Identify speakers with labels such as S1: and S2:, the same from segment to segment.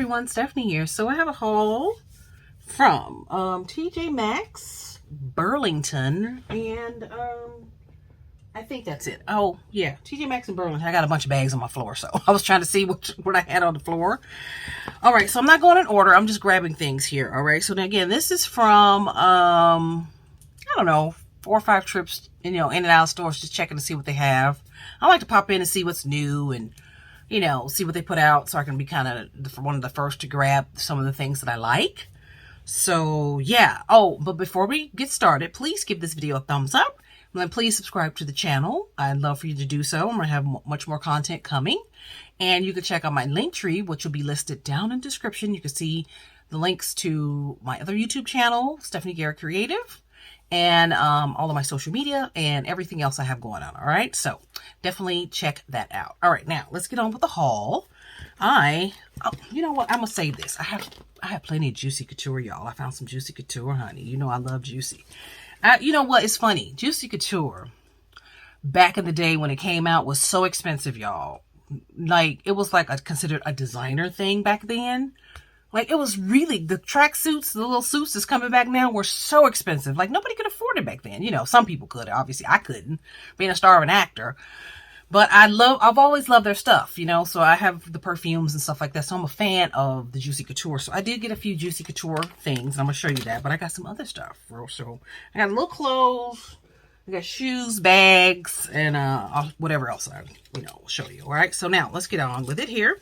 S1: everyone, Stephanie here. So I have a haul from TJ Maxx, Burlington, and I think that's it. Oh yeah, TJ Maxx and Burlington. I got a bunch of bags on my floor, so I was trying to see what I had on the floor. All right, so I'm not going in order. I'm just grabbing things here. All right, so then again, this is from I don't know, 4 or 5 trips, in and out of stores, just checking to see what they have. I like to pop in and see what's new and see what they put out, so I can be kind of one of the first to grab some of the things that I like. So yeah. Oh, but before we get started, please give this video a thumbs up. And then please subscribe to the channel. I'd love for you to do so. I'm going to have much more content coming. And you can check out my link tree, which will be listed down in the description. You can see the links to my other YouTube channel, Stephanie Garrett Creative, and all of my social media and everything else I have going on. All right, so definitely check that out. All right, now let's get on with the haul. You know what, I'm gonna say this. I have plenty of Juicy Couture, y'all. I found some Juicy Couture, honey. You know I love Juicy. You know what, it's funny, Juicy Couture back in the day when it came out was so expensive, y'all. Like, it was like considered a designer thing back then. Like, it was really, the tracksuits, the little suits that's coming back now were so expensive. Like, nobody could afford it back then. Some people could. Obviously, I couldn't, being a star of an actor. But I've always loved their stuff, so I have the perfumes and stuff like that. So I'm a fan of the Juicy Couture. So I did get a few Juicy Couture things. I'm going to show you that. But I got some other stuff. So I got little clothes. I got shoes, bags, and whatever else I, will show you. All right. So now let's get on with it here.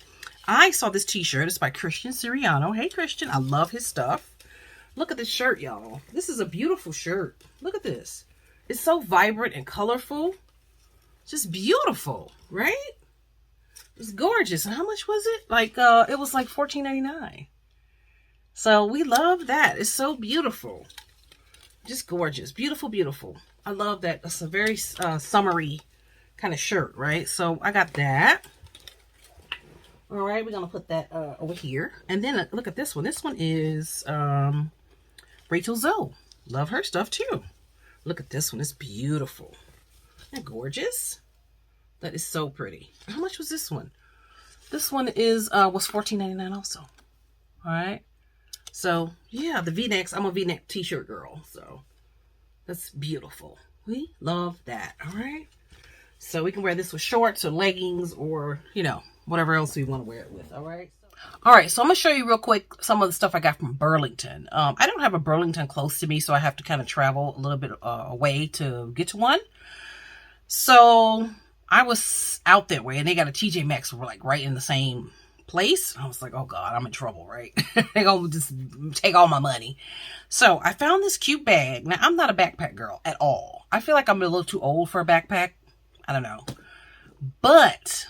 S1: I saw this t-shirt. It's by Christian Siriano. Hey, Christian. I love his stuff. Look at this shirt, y'all. This is a beautiful shirt. Look at this. It's so vibrant and colorful. Just beautiful, right? It's gorgeous. And how much was it? Like, it was like $14.99. So we love that. It's so beautiful. Just gorgeous. Beautiful, beautiful. I love that. It's a very summery kind of shirt, right? So I got that. All right, we're going to put that over here. And then look at this one. This one is Rachel Zoe. Love her stuff too. Look at this one. It's beautiful. Isn't that gorgeous? That is so pretty. How much was this one? This one was $14.99 also. All right. So, yeah, the V-necks. I'm a V-neck t-shirt girl. So, that's beautiful. We love that. All right. So, we can wear this with shorts or leggings or, whatever else we want to wear it with. All right. All right. So, I'm going to show you real quick some of the stuff I got from Burlington. I don't have a Burlington close to me, so I have to kind of travel a little bit away to get to one. So, I was out that way, and they got a TJ Maxx like right in the same place. I was like, oh God, I'm in trouble, right? They're going to just take all my money. So I found this cute bag. Now, I'm not a backpack girl at all. I feel like I'm a little too old for a backpack. I don't know. But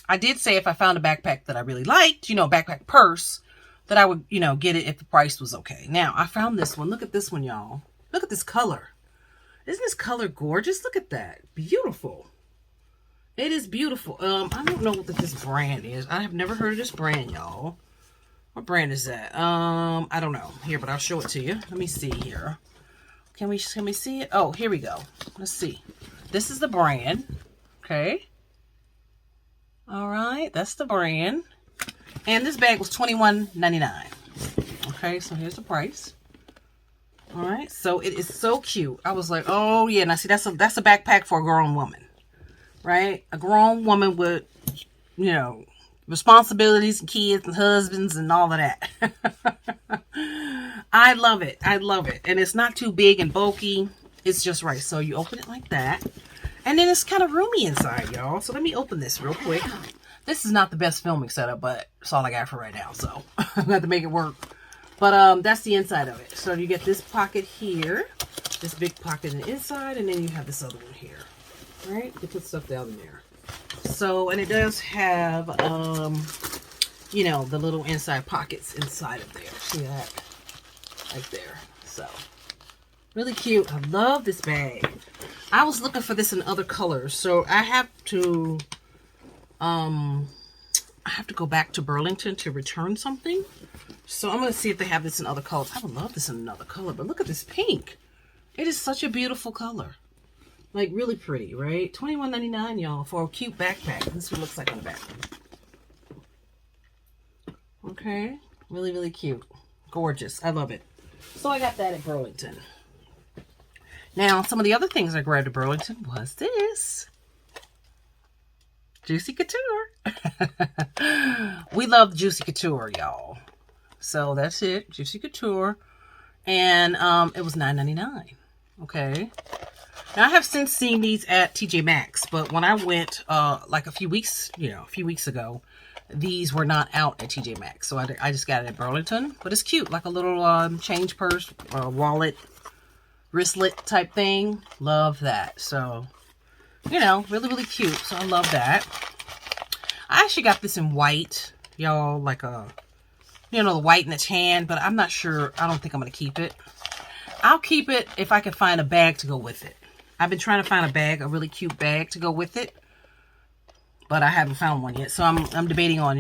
S1: I did say if I found a backpack that I really liked, backpack purse, that I would, get it if the price was okay. Now, I found this one. Look at this one, y'all. Look at this color. Isn't this color gorgeous? Look at that. Beautiful. It is beautiful. I don't know what this brand is. I have never heard of this brand, y'all. What brand is that? I don't know. Here, but I'll show it to you. Let me see here. Can we see it? Oh, here we go. Let's see. This is the brand. Okay. All right. That's the brand. And this bag was $21.99. Okay, so here's the price. All right. So it is so cute. I was like, oh yeah. Now see, that's a backpack for a grown woman. Right? A grown woman with, responsibilities and kids and husbands and all of that. I love it. I love it. And it's not too big and bulky. It's just right. So you open it like that. And then it's kind of roomy inside, y'all. So let me open this real quick. This is not the best filming setup, but it's all I got for right now. So I'm going to have to make it work. But that's the inside of it. So you get this pocket here. This big pocket in the inside. And then you have this other one here. Right, you put stuff down in there. So, and it does have, the little inside pockets inside of there. See that? Right there. So, really cute. I love this bag. I was looking for this in other colors, so I have to go back to Burlington to return something. So I'm going to see if they have this in other colors. I would love this in another color, but look at this pink. It is such a beautiful color. Like, really pretty, right? $21.99, y'all, for a cute backpack. This is what it looks like on the back. Okay. Really, really cute. Gorgeous. I love it. So I got that at Burlington. Now, some of the other things I grabbed at Burlington was this. Juicy Couture. We love Juicy Couture, y'all. So that's it. Juicy Couture. And it was $9.99. Okay. Now, I have since seen these at TJ Maxx, but when I went like a few weeks ago, these were not out at TJ Maxx. So I just got it at Burlington. But it's cute, like a little change purse, wallet, wristlet type thing. Love that. So, really, really cute. So I love that. I actually got this in white, y'all, like the white and the tan, but I'm not sure. I don't think I'm going to keep it. I'll keep it if I can find a bag to go with it. I've been trying to find a really cute bag to go with it, but I haven't found one yet. So I'm debating on,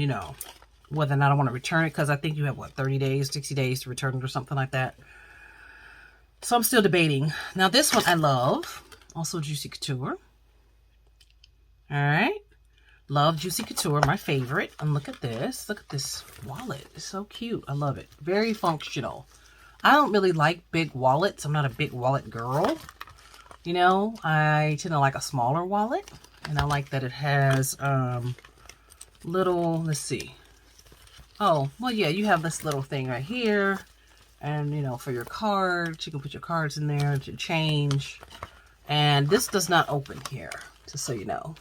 S1: whether or not I want to return it, because I think you have, 30 days, 60 days to return it or something like that. So I'm still debating. Now, this one I love. Also Juicy Couture. All right. Love Juicy Couture, my favorite. And look at this. Look at this wallet. It's so cute. I love it. Very functional. I don't really like big wallets. I'm not a big wallet girl. I tend to like a smaller wallet. And I like that it has little, let's see. Oh, well, yeah, you have this little thing right here. And, for your cards, you can put your cards in there to change. And this does not open here, just so you know.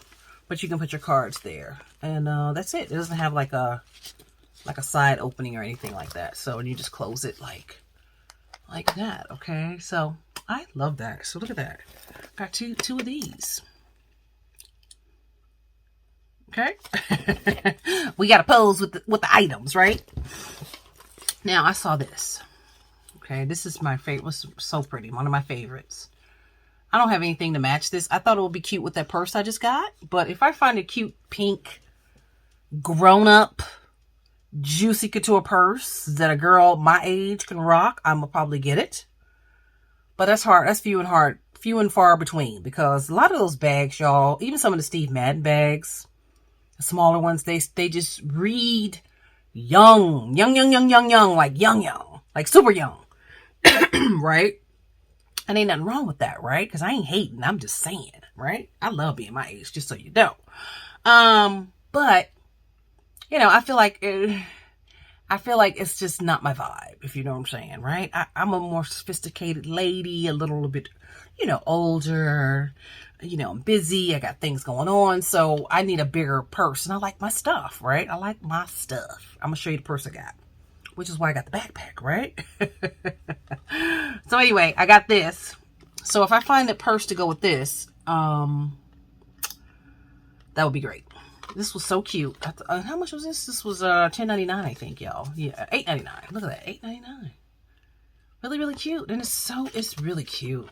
S1: But you can put your cards there. And that's it. It doesn't have like a side opening or anything like that. So you just close it like that, okay? So I love that. So look at that. Got two of these. Okay? We got to pose with the items, right? Now, I saw this. Okay, this is my favorite. It was so pretty. One of my favorites. I don't have anything to match this. I thought it would be cute with that purse I just got. But if I find a cute pink, grown-up, Juicy Couture purse that a girl my age can rock, I'm going to probably get it. But that's hard. That's few and far between. Because a lot of those bags, y'all, even some of the Steve Madden bags, the smaller ones, they just read young. Like super young. Right? And ain't nothing wrong with that, right? Because I ain't hating. I'm just saying, right? I love being my age, just so you know. But, I feel like it's just not my vibe, if you know what I'm saying, right? I'm a more sophisticated lady, a little bit, older. I'm busy. I got things going on. So I need a bigger purse. And I like my stuff, right? I like my stuff. I'm going to show you the purse I got. Which is why I got the backpack, right? So anyway, I got this. So if I find a purse to go with this, that would be great. This was so cute. How much was this? This was $10.99, I think, y'all. Yeah, $8.99. Look at that, $8.99. Really, really cute. And it's really cute.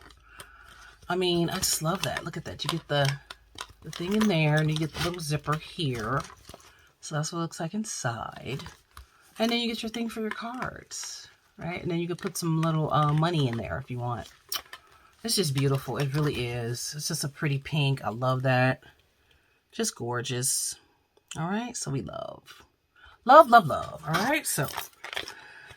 S1: I mean, I just love that. Look at that. You get the thing in there, and you get the little zipper here. So that's what it looks like inside. And then you get your thing for your cards, right? And then you can put some little money in there if you want. It's just beautiful. It really is. It's just a pretty pink. I love that. Just gorgeous. All right. So we love. Love, love, love. All right. So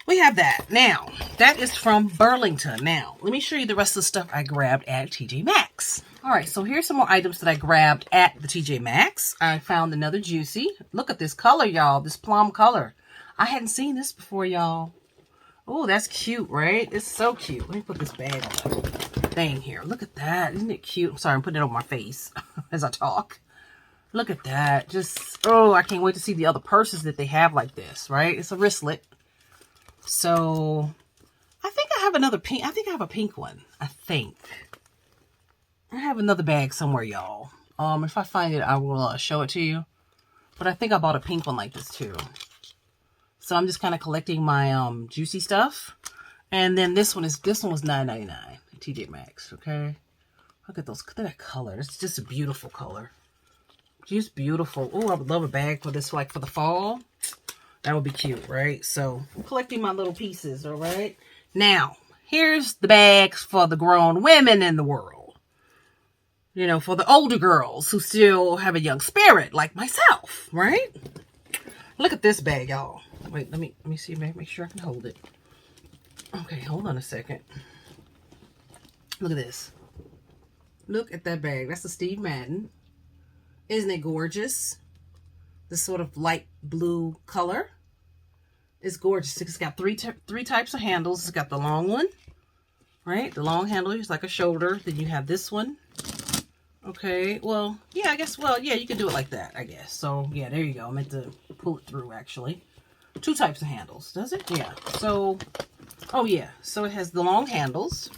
S1: we have that. Now, that is from Burlington. Now, let me show you the rest of the stuff I grabbed at TJ Maxx. All right. So here's some more items that I grabbed at the TJ Maxx. I found another Juicy. Look at this color, y'all. This plum color. I hadn't seen this before, y'all. Oh, that's cute, right? It's so cute. Let me put this bag on the thing here. Look at that. Isn't it cute? I'm sorry, I'm putting it on my face as I talk. Look at that. Just, I can't wait to see the other purses that they have like this, right? It's a wristlet. So, I think I have another pink. I think I have a pink one. I think. I have another bag somewhere, y'all. If I find it, I will show it to you. But I think I bought a pink one like this, too. So I'm just kind of collecting my Juicy stuff. And then this one was $9.99 at TJ Maxx, okay? Look at that color. It's just a beautiful color. Just beautiful. Oh, I would love a bag for this, like for the fall. That would be cute, right? So I'm collecting my little pieces, all right? Now, here's the bags for the grown women in the world. For the older girls who still have a young spirit like myself, right? Look at this bag, y'all. Wait, let me see, make sure I can hold it. Okay, hold on a second. Look at this. Look at that bag. That's a Steve Madden. Isn't it gorgeous? This sort of light blue color. It's gorgeous. It's got three types of handles. It's got the long one, right? The long handle is like a shoulder. Then you have this one. Okay, well, yeah, I guess, well, yeah, you can do it like that, I guess. So, yeah, there you go. I meant to pull it through, actually. 2 types of handles, does it? Yeah. So, oh, yeah. So, it has the long handles.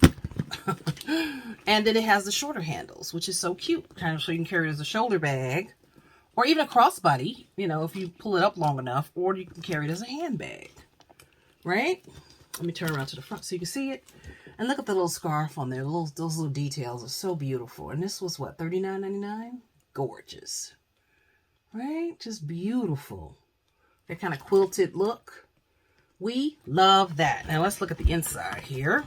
S1: And then it has the shorter handles, which is so cute. Kind of so you can carry it as a shoulder bag. Or even a crossbody, you know, if you pull it up long enough. Or you can carry it as a handbag. Right? Let me turn around to the front so you can see it. And look at the little scarf on there. Those little details are so beautiful. And this was what, $39.99? Gorgeous. Right? Just beautiful. That kind of quilted look. We love that. Now let's look at the inside here.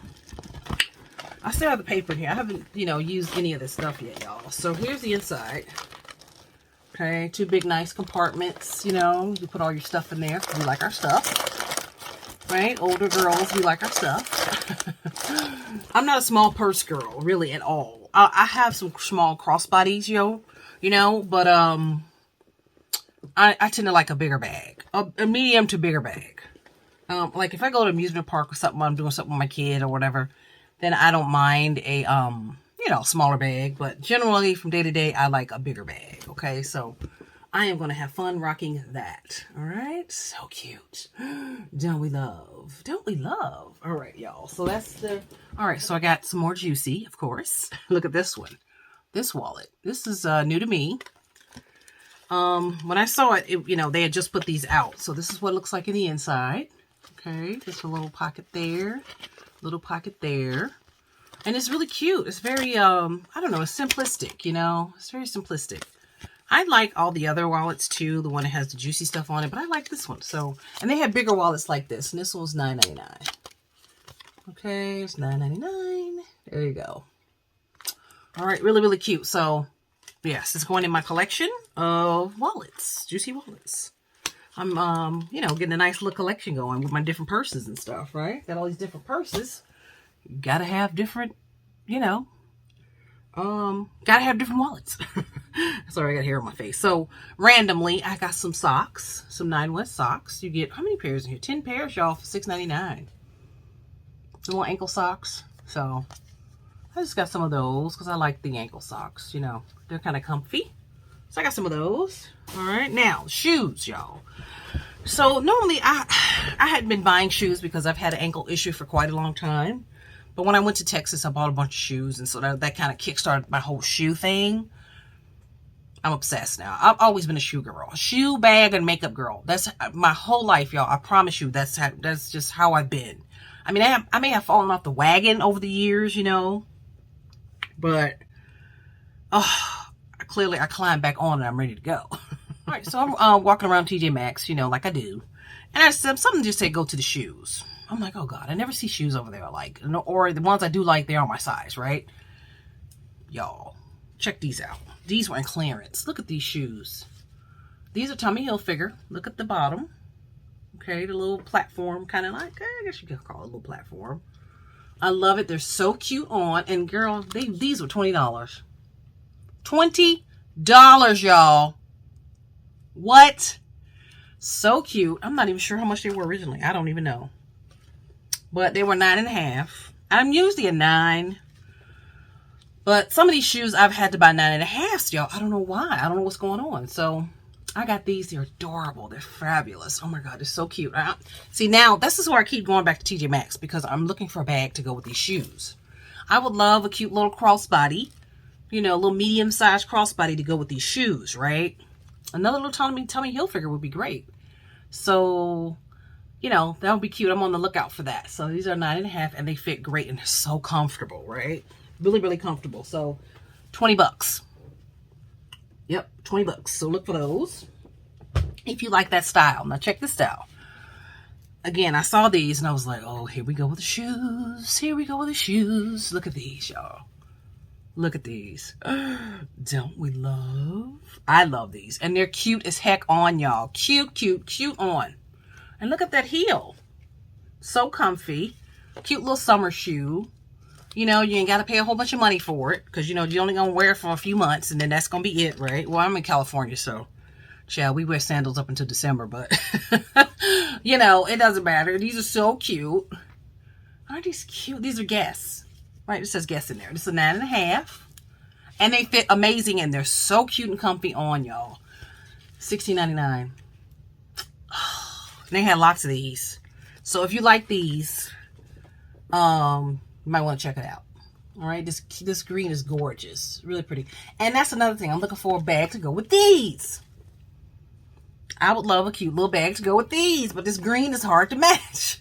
S1: I still have the paper here. I haven't, you know, used any of this stuff yet, y'all. So here's the inside. Okay, 2 big nice compartments. You know, you put all your stuff in there. We like our stuff. Right? Older girls, we like our stuff. I'm not a small purse girl, really, at all. I have some small crossbodies, you know, but I tend to like a bigger bag. A medium to bigger bag. Like if I go to an amusement park or something, I'm doing something with my kid or whatever, then I don't mind a, you know, smaller bag. But generally, from day to day, I like a bigger bag, okay? So I am going to have fun rocking that. All right. So cute. Don't we love? Don't we love? All right, y'all. So that's the... All right. So I got some more Juicy, of course. Look at this one. This wallet. This is new to me. When I saw it, you know, they had just put these out. So this is what it looks like in the inside. Okay. Just a little pocket there. Little pocket there. And it's really cute. It's very, I don't know, it's simplistic, you know. It's very simplistic. I like all the other wallets too, the one that has the Juicy stuff on it, but I like this one. So, and they have bigger wallets like this, and this one was $9.99. Okay, it's $9.99. There you go. All right, really, really cute. So, yes, it's going in my collection of wallets, Juicy wallets. I'm, you know, getting a nice little collection going with my different purses and stuff, right? Got all these different purses. You gotta have different, you know, gotta have different wallets. Sorry, I got hair on my face. So randomly, I got some socks, some 9 West socks. You get how many pairs in here? 10 pairs, y'all, for $6.99. The little ankle socks. So I just got some of those because I like the ankle socks. You know, they're kind of comfy. So I got some of those. All right, now shoes, y'all. So normally I hadn't been buying shoes because I've had an ankle issue for quite a long time. But when I went to Texas, I bought a bunch of shoes, and so that kind of kickstarted my whole shoe thing. I'm obsessed now. I've always been a shoe girl. A shoe, bag, and makeup girl. That's my whole life, y'all. I promise you, that's just how I've been. I mean, I may have fallen off the wagon over the years, you know. But, clearly I climbed back on and I'm ready to go. All right, so I'm walking around TJ Maxx, you know, like I do. And I said, something just said go to the shoes. I'm like, oh God, I never see shoes over there I like. Or the ones I do like, they're on my size, right? Y'all, check these out. These were in clearance. Look at these shoes. These are Tommy Hilfiger. Look at the bottom. Okay, the little platform, kind of like, I guess you could call it a little platform. I love it. They're so cute on. And girl, these were $20. $20, y'all. What? So cute. I'm not even sure how much they were originally. I don't even know. But they were 9.5. I'm usually a 9. But some of these shoes I've had to buy 9.5, y'all. I don't know why. I don't know what's going on. So I got these. They're adorable. They're fabulous. Oh my God, they're so cute. See, now this is where I keep going back to TJ Maxx because I'm looking for a bag to go with these shoes. I would love a cute little crossbody, you know, a little medium-sized crossbody to go with these shoes, right? Another little Tommy Hilfiger would be great. So, you know, that would be cute. I'm on the lookout for that. So these are 9.5 and they fit great and they're so comfortable, right? Really, really comfortable. So $20. Yep, $20. So look for those if you like that style. Now check this style. Again, I saw these and I was like, oh, here we go with the shoes. Here we go with the shoes. Look at these, y'all. Look at these. Don't we love? I love these. And they're cute as heck on, y'all. Cute, cute, cute on. And look at that heel. So comfy. Cute little summer shoe. You know, you ain't got to pay a whole bunch of money for it. Because, you know, you're only going to wear it for a few months. And then that's going to be it, right? Well, I'm in California, so... Child, we wear sandals up until December, but... you know, it doesn't matter. These are so cute. Aren't these cute? These are Guess. Right, it says Guess in there. This is a 9.5. And they fit amazing. And they're so cute and comfy on, y'all. $16.99. They had lots of these. So if you like these... you might want to check it out. All right, this green is gorgeous, really pretty. And that's another thing. I'm looking for a bag to go with these. I would love a cute little bag to go with these, but this green is hard to match.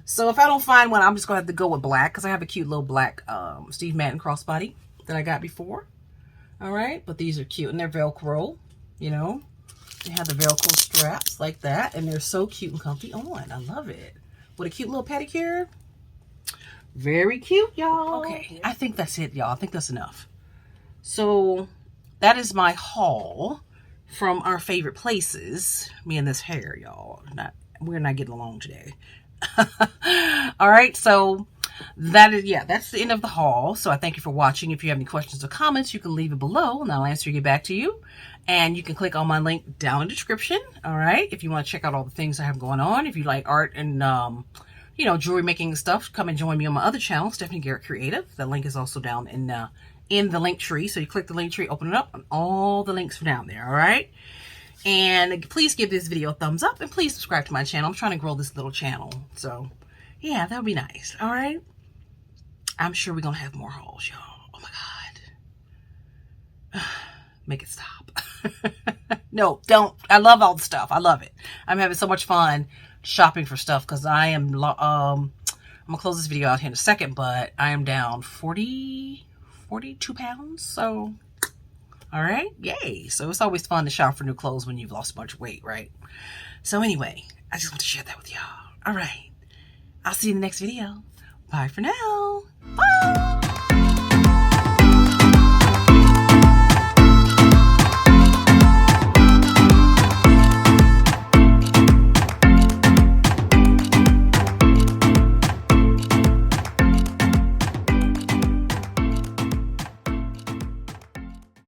S1: So if I don't find one, I'm just gonna have to go with black because I have a cute little black Steve Madden crossbody that I got before. All right, but these are cute and they're Velcro. You know, they have the Velcro straps like that, and they're so cute and comfy on. I love it. With a cute little pedicure. Very cute, y'all. Okay, I think that's it, y'all. I think that's enough. So that is my haul from our favorite places. Me and this hair, y'all. We're not getting along today. All right, so that is, yeah, that's the end of the haul. So I thank you for watching. If you have any questions or comments, you can leave it below and I'll answer, get back to you. And you can click on my link down in the description. All right, if you want to check out all the things I have going on. If you like art and you know, jewelry making and stuff, come and join me on my other channel, Stephanie Garrett Creative. The link is also down in the link tree. So you click the link tree, open it up, and all the links are down there, all right? And please give this video a thumbs up, and please subscribe to my channel. I'm trying to grow this little channel. So, yeah, that would be nice, all right? I'm sure we're going to have more hauls, y'all. Oh, my God. Make it stop. No, don't. I love all the stuff. I love it. I'm having so much fun shopping for stuff because I am I'm gonna close this video out here in a second, but I am down 42 pounds. So all right, yay. So it's always fun to shop for new clothes when you've lost a bunch of weight, right? So anyway, I just want to share that with y'all. All right, I'll see you in the next video. Bye for now.